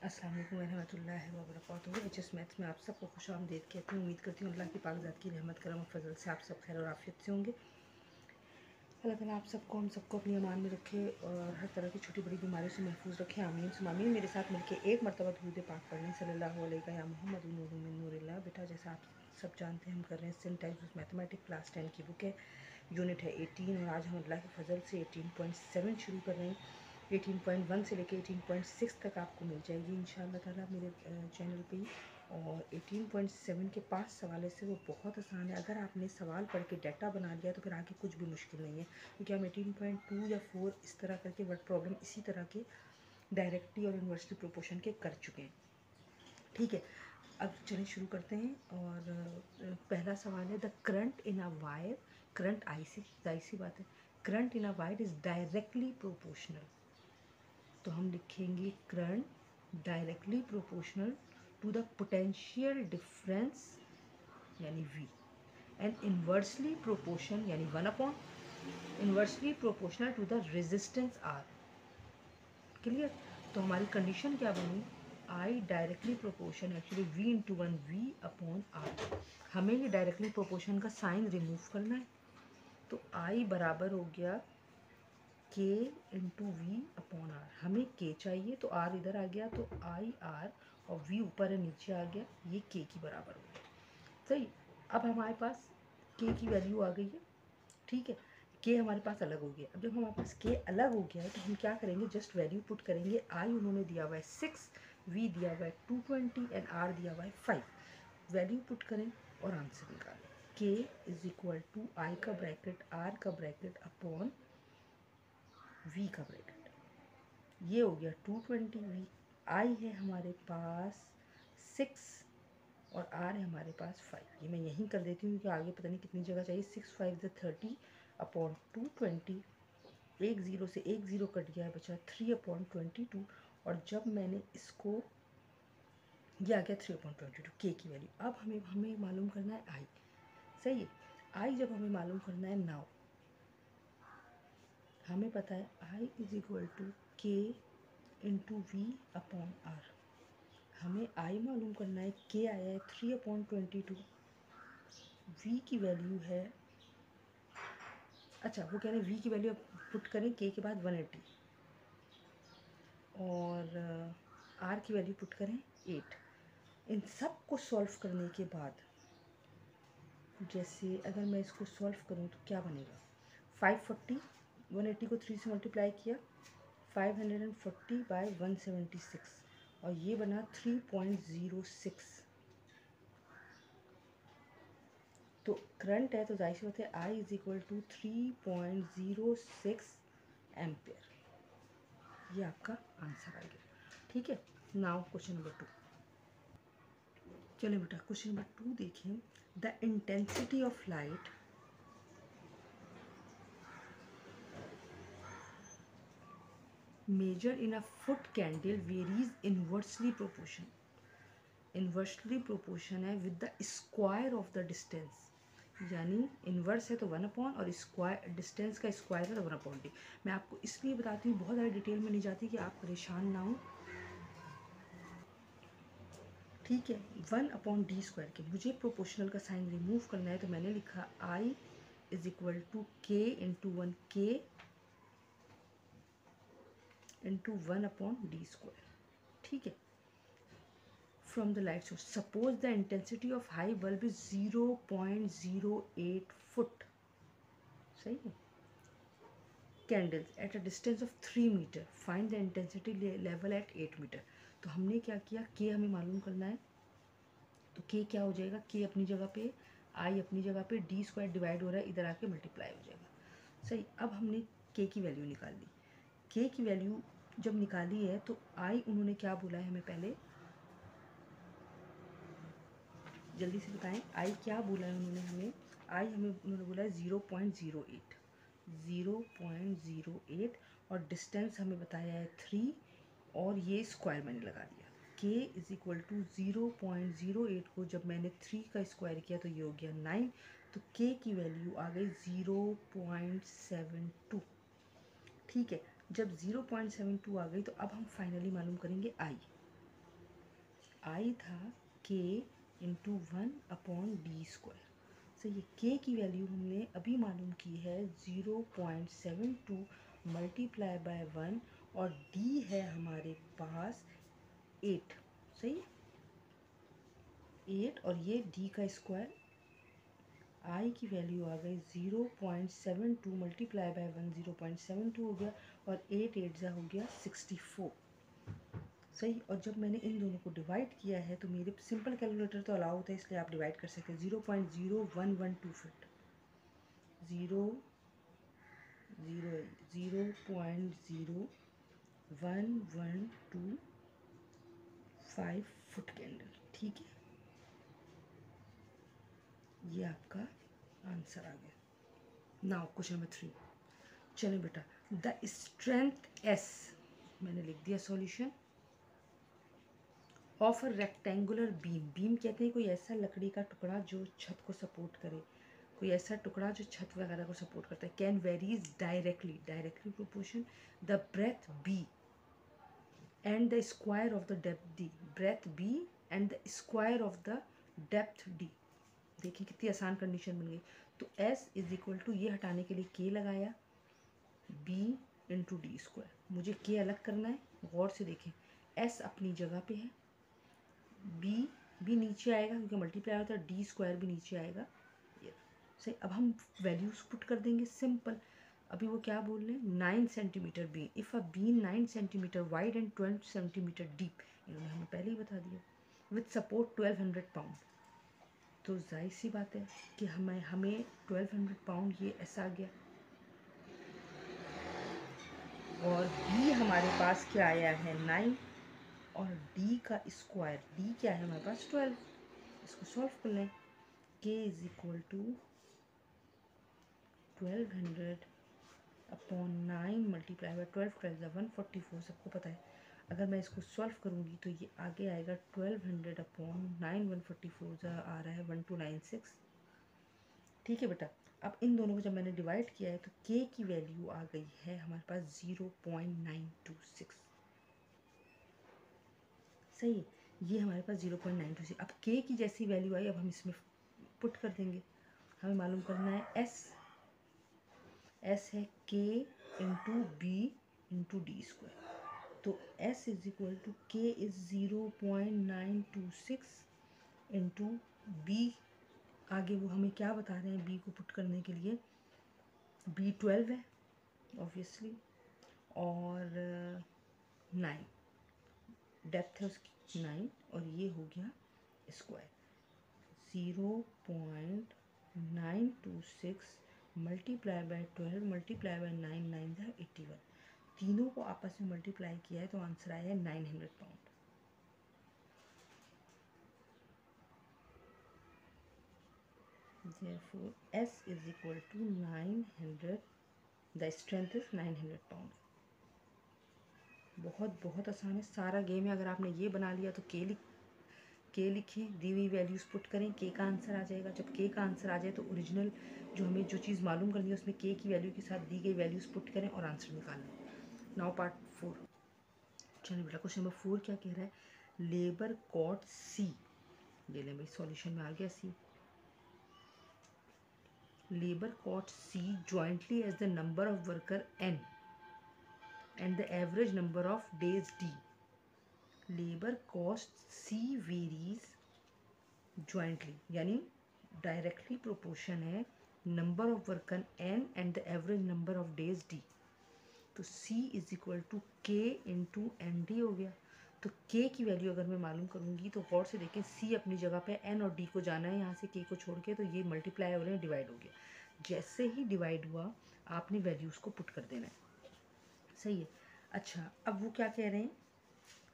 अस्सलाम वालेकुम रहमतुल्लाहि व बरकातुहू। एचएस मैथ्स में आप सबको खुश आमदीद कहती हूँ। उम्मीद करती हूँ अल्लाह की पाकज़ात की रहमत करम और फजल से आप सब खैर और आफियत से होंगे। अल्लाह ताला आप सबको हम सबको अपनी अमान में रखे और हर तरह की छोटी बड़ी बीमारियों से महफूज रखे। आमीन सुम आमीन। मेरे साथ मिलकर एक मरतबा दुरूद पाक पढ़ने सल्लल्लाहु अलैहि या मोहम्मद नूरुम मिन नूरिल्लाह। बेटा जैसा आप सब जानते हैं हम कर रहे हैं सिंटैक्स मैथमेटिक्स क्लास 10 की बुक है, यूनिट है 18 और आज हम अल्लाह के फजल से 18.7 शुरू कर रहे हैं। 18.1 से लेकर 18.6 तक आपको मिल जाएगी इंशाअल्लाह ताला मेरे चैनल पे। और 18.7 के 5 सवाल से वो बहुत आसान है। अगर आपने सवाल पढ़ के डाटा बना लिया तो फिर आगे कुछ भी मुश्किल नहीं है, क्योंकि हम 18.2 या 4 इस तरह करके वर्ड प्रॉब्लम इसी तरह के डायरेक्टली और इन्वर्सली प्रोपोर्शन के कर चुके हैं। ठीक है, अब चलिए शुरू करते हैं। और पहला सवाल है the current in a wire. Current आई सी बात है, current in a wire is directly proportional. तो हम लिखेंगे current directly proportional to the potential difference यानी V, एंड इन्वर्सली प्रोपोर्शन यानी 1/, inversely proportional to the resistance R। Clear? तो हमारी कंडीशन क्या बनी? I directly proportion actually V/1 V/R। हमें ये डायरेक्टली प्रोपोर्शन का साइन रिमूव करना है, तो I बराबर हो गया K इंटू V/R। हमें K चाहिए तो R इधर आ गया, तो IR और V ऊपर है नीचे आ गया, ये K की बराबर हो गया। सही। अब हमारे पास K की वैल्यू आ गई है। ठीक है, K हमारे पास अलग हो गया। अब जब हमारे पास K अलग हो गया है तो हम क्या करेंगे, जस्ट वैल्यू पुट करेंगे। I उन्होंने दिया हुआ है 6, V दिया हुआ है 220 एंड R दिया हुआ है 5। वैल्यू पुट करें और आंसर निकालें। K is equal to I का ब्रैकेट R का ब्रैकेट अपॉन V का ब्रैकेट, ये हो गया 220V। I है हमारे पास 6 और R है हमारे पास 5। ये मैं यहीं कर देती हूँ क्योंकि आगे पता नहीं कितनी जगह चाहिए। 6 5 30 अपॉन 220, एक ज़ीरो से एक ज़ीरो कट गया है, बचा 3/22। और जब मैंने इसको, ये आ गया 3/22 K की वैल्यू। अब हमें मालूम करना है I। सही है, I जब हमें मालूम करना है, नाउ हमें पता है I is equal to K into V/R। हमें I मालूम करना है, K आया है 3/22, V की वैल्यू है, अच्छा वो कह रहे हैं V की वैल्यू पुट करें K के बाद 180 और R की वैल्यू पुट करें 8। इन सब को सॉल्व करने के बाद, जैसे अगर मैं इसको सॉल्व करूं तो क्या बनेगा, 540, 180 को 3 से मल्टीप्लाई किया, 540 बाय 176 और ये बना 3.06। तो करंट है तो जाहिर सी बात है I is equal to 3.06 ampere. ये आपका आंसर आ गया। ठीक है, नाउ क्वेश्चन नंबर 2। चलिए बेटा क्वेश्चन नंबर 2 देखें। The intensity of light measure in a foot candle varies inversely proportion. Inversely proportion है with the square of the distance, यानी इन्वर्स है तो 1/, और स्क्वायर डिस्टेंस का स्क्वायर है तो 1/d। मैं आपको इसलिए बताती हूँ, बहुत ज़्यादा डिटेल में नहीं जाती कि आप परेशान ना हो। ठीक है, 1/d² के मुझे प्रोपोर्शनल का साइन रिमूव करना है, तो मैंने लिखा I is equal to K into 1 K into 1/d²। ठीक है, from the light source suppose the intensity of high bulb is 0.08 foot. सही है, candles at a distance of 3 metre, find the intensity level at 8 metre. तो हमने क्या किया, K हमें मालूम करना है, तो K क्या हो जाएगा, K अपनी जगह पे, I अपनी जगह पे, d² डिवाइड हो रहा है, इधर आके मल्टीप्लाई हो जाएगा। सही, अब हमने K की वैल्यू निकाल ली। K की वैल्यू जब निकाली है तो I उन्होंने क्या बोला है हमें, पहले जल्दी से बताएं, I क्या बोला है उन्होंने हमें, उन्होंने बोला है 0.08, 0.08 और डिस्टेंस हमें बताया है 3 और ये स्क्वायर मैंने लगा दिया। K इज इक्वल टू 0.08 को जब मैंने 3 का स्क्वायर किया तो ये हो गया 9, तो K की वैल्यू आ गई 0.72। ठीक है, जब 0.72 आ गई तो अब हम फाइनली मालूम करेंगे I। आई था k इंटू 1/d²। सही है, k की वैल्यू हमने अभी मालूम की है 0.72 मल्टीप्लाई बाय 1 और d है हमारे पास 8। सही है, 8 और ये d का स्क्वायर। i की वैल्यू आ गई 0.72 मल्टीप्लाई बाय 1 0.72 हो गया और 8 8 हो गया 64। सही, और जब मैंने इन दोनों को डिवाइड किया है तो मेरे सिंपल कैलकुलेटर तो अलाउ होता है, इसलिए आप डिवाइड कर सकते हैं। 0.0112 फीट 0.0112 फुट कैंडल। ठीक है, ये आपका आंसर आ गया। Now question number 3। चलो बेटा, द स्ट्रेंथ S, मैंने लिख दिया solution, of a rectangular beam. Beam कहते हैं कोई ऐसा लकड़ी का टुकड़ा जो छत को सपोर्ट करे, कोई ऐसा टुकड़ा जो छत वगैरह को सपोर्ट करता है। Can varies directly proportion the breadth B and the square of the depth D। Breadth B and the square of the depth D। देखिए कितनी आसान कंडीशन बन गई। तो S इज इक्वल टू, ये हटाने के लिए K लगाया, B इंटू D²। मुझे K अलग करना है, गौर से देखें। S अपनी जगह पे है, B भी नीचे आएगा क्योंकि मल्टीप्लाई होता है, D² भी नीचे आएगा। ये सही। अब हम वैल्यूज पुट कर देंगे, सिंपल। अभी वो क्या बोल रहे हैं, 9 centimetre beam, if a beam 9 centimetre wide and 12 centimetre deep, इन्होंने हमें पहले ही बता दिया, विथ सपोर्ट 1200 पाउंड। तो जाहिर सी बात है कि हमें 1200 पाउंड ये ऐसा आ गया। और B हमारे पास क्या आया है 9 और D का स्क्वायर, D क्या है हमारे पास 12। इसको सॉल्व कर लें। K is equal to 1200/9 multiply by 12, 12 144, सबको पता है। अगर मैं इसको सॉल्व करूँगी तो ये आगे आएगा 1200/9 144 आ रहा है 1296। ठीक है बेटा, अब इन दोनों को जब मैंने डिवाइड किया है तो K की वैल्यू आ गई है हमारे पास 0.926। सही है, ये हमारे पास 0.926। अब K की जैसी वैल्यू आई, अब हम इसमें पुट कर देंगे। हमें मालूम करना है S है K into B into D²। तो S is equal to K is 0.926 into B। आगे वो हमें क्या बता रहे हैं B को पुट करने के लिए, B 12 है ऑब्वियसली, और 9 डेप्थ है उसकी 9, और ये हो गया square. 0.926 multiply by 12 multiply by 9, 9 है 81। तीनों को आपस में मल्टीप्लाई किया है तो आंसर आया है 900 pound. Therefore S is equal to 900, the strength is 900 pound. बहुत बहुत आसान है, सारा गेम है। अगर आपने ये बना लिया तो के लिखें, दी हुई वैल्यूज़ पुट करें, के का आंसर आ जाएगा। जब के का आंसर आ जाए तो ओरिजिनल जो हमें जो चीज़ मालूम करनी है उसमें के की वैल्यू के साथ दी गई वैल्यूज़ पुट करें और आंसर निकालें। Now part 4। चलिए बेटा, क्वेश्चन नंबर 4 क्या कह रहा है, लेबर कॉट C। ये लें भाई, सॉल्यूशन में आ गया C। Labour cost C jointly as the number of worker N and the average number of days D. Labor cost C varies jointly, यानी डायरेक्टली प्रोपोर्शन है number of worker N and the average number of days D। तो C is equal to K into ND हो गया। तो K की value अगर मैं मालूम करूँगी तो गौर से देखें, C अपनी जगह पे N और D को जाना है, यहाँ से K को छोड़ के, तो ये मल्टीप्लाई हो रहे हैं, डिवाइड हो गया। जैसे ही डिवाइड हुआ आपने वैल्यूज़ को पुट कर देना है। सही है। अच्छा, अब वो क्या कह रहे हैं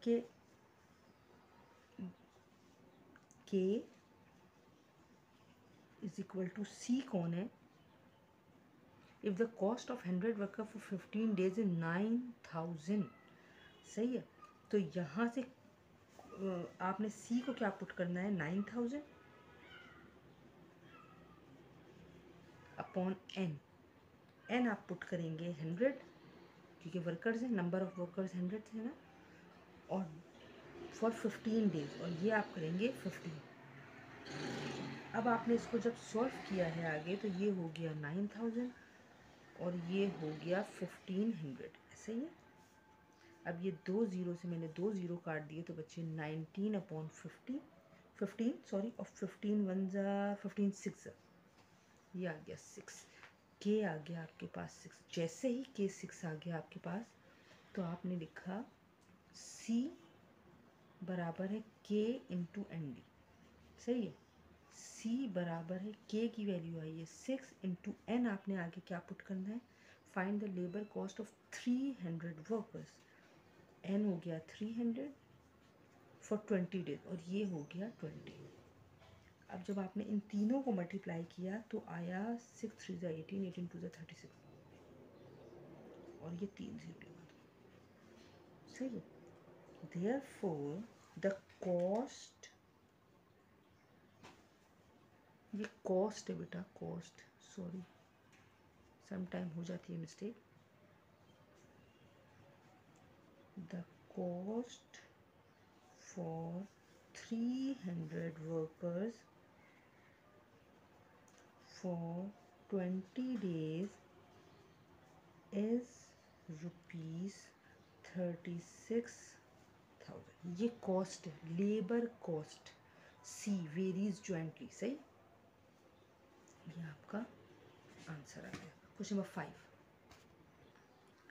कि K is equal to C कौन है, if the cost of 100 worker for 15 days is 9000। सही है, तो यहाँ से आपने C को क्या पुट करना है, 9000 अपॉन N आप पुट करेंगे 100 क्योंकि वर्कर्स हैं, नंबर ऑफ वर्कर्स 100 थे ना, और फॉर 15 डेज, और ये आप करेंगे 15। अब आपने इसको जब सॉल्व किया है आगे, तो ये हो गया 9000 और ये हो गया 1500, ऐसे ही है। अब ये 2 ज़ीरो से मैंने 2 ज़ीरो काट दिए, तो बच्चे 19/50, 15 सॉरी, और 15 वन ज़ा 15 6, ये आ गया 6, के आ गया आपके पास 6। जैसे ही के 6 आ गया आपके पास, तो आपने लिखा सी बराबर है के इंटू एन डी, सही है। सी बराबर है के की वैल्यू आई है 6 इंटू एन, आपने आगे क्या पुट करना है, find the labour cost of 300 workers. N हो गया 300 फॉर 20 डेज, और ये हो गया 20। अब जब आपने इन तीनों को मल्टीप्लाई किया तो आया 6 3 ज़ा 18, 18 2 ज़ा 36, और ये 3 ज़ीरो लगा दो, सही है। देयरफॉर द कॉस्ट, ये कॉस्ट है बेटा, कॉस्ट, सॉरी सम टाइम हो जाती है mistake. The cost for 300 workers for 20 days is ₹36,000। ये कॉस्ट है, लेबर कॉस्ट, सी वेरीज जॉइंटली, सही। ये आपका आंसर आ गया। Question number 5।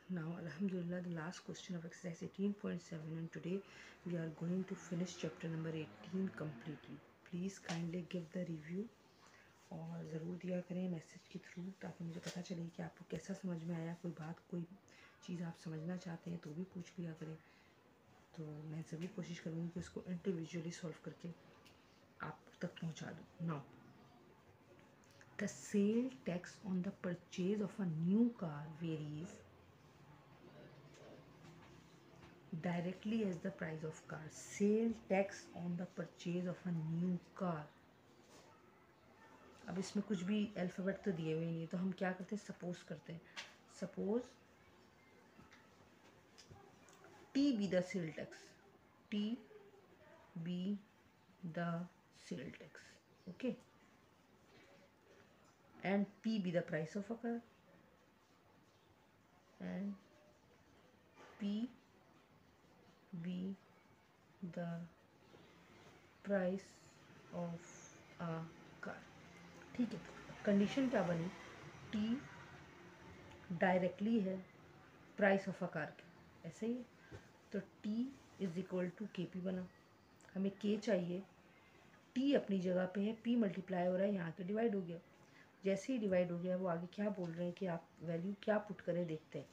Now, Alhamdulillah, the last question of exercise 18.7, and today we are going to finish chapter number 18 completely. Please kindly give the review और ज़रूर दिया करें मैसेज के थ्रू, ताकि मुझे पता चले कि आपको कैसा समझ में आया। कोई बात, कोई चीज़ आप समझना चाहते हैं तो भी पूछ लिया करें, तो मैं ज़रूर कोशिश करूँगी कि उसको इंडिविजुअली सॉल्व करके आप तक पहुँचा दूँ। Now, the sale tax on the purchase of a new car varies directly as the price of car. Sale tax on the purchase of a new car. अब इसमें कुछ भी अल्फ़ाबेट तो दिए हुए नहीं है, तो हम क्या करते हैं, सपोज करते हैं। Suppose T be the sale tax, T be the sale tax, okay, and P be the price of a car, and P be the price of a car. ठीक है, कंडीशन क्या बनी, टी डायरेक्टली है price of a car की, ऐसे ही है। तो T is equal to K P बना, हमें के चाहिए, टी अपनी जगह पे है, पी मल्टीप्लाई हो रहा है, यहाँ के डिवाइड हो गया। जैसे ही डिवाइड हो गया, वो आगे क्या बोल रहे हैं कि आप वैल्यू क्या पुट करें, देखते हैं।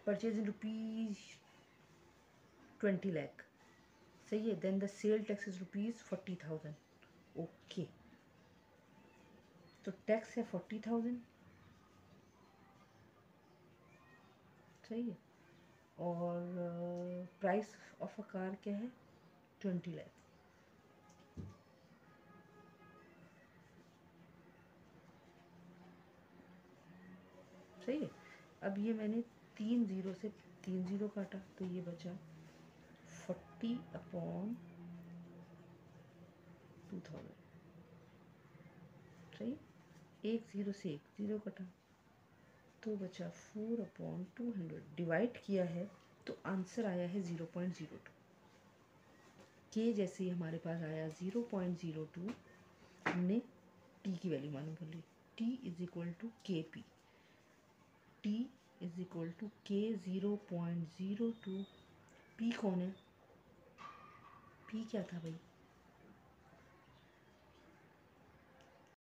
परचेज इन ₹20 लाख, सही है। Then the sale tax is ₹40,000, okay. तो टैक्स है 40,000, सही है, और प्राइस ऑफ अ कार क्या है, 20 लाख। सही है। अब ये मैंने 3 ज़ीरो से 3 ज़ीरो काटा, तो ये बचा 40/2000, सही। 1 ज़ीरो से 1 ज़ीरो कटा, तो बचा 4/200, डिवाइड किया है तो आंसर आया है 0.02। के जैसे ही हमारे पास आया 0.02, हमने टी की वैल्यू मालूम कर ली। T is equal to K P, T is equal to K 0.02। P कौन है, पी क्या था भाई,